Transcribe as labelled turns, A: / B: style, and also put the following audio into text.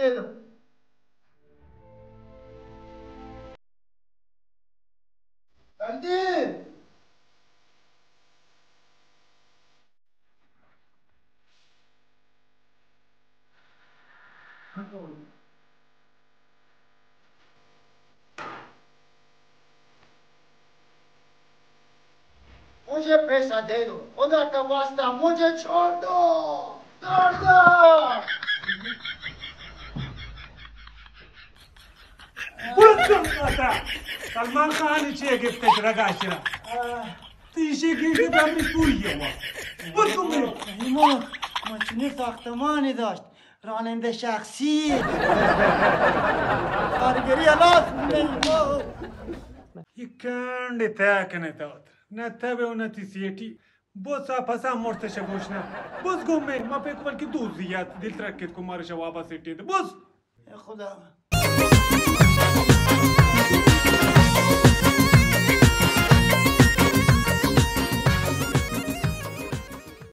A: دادم. بندی मुझे पैसा दे दो, खुदा का वास्ता मुझे छोड़ दो, छोड़ दो.
B: بزم قطع سلمان خانی چیه گفتش رگاشیرا تیشه گیرده بمری تویه ما بزم برو
A: ایمان ماشین ساختمانی داشت، راننده شخصی. کارگری الاس ایمان.
B: یکند تاکنه تاتر نه تبه و نه تیسیتی بوسا پسا مرتشه گوشنه بز گمه ما پیکو بلکه دوزیت دل ترکت کو مارشا واپس ایتی ده بز
A: خدا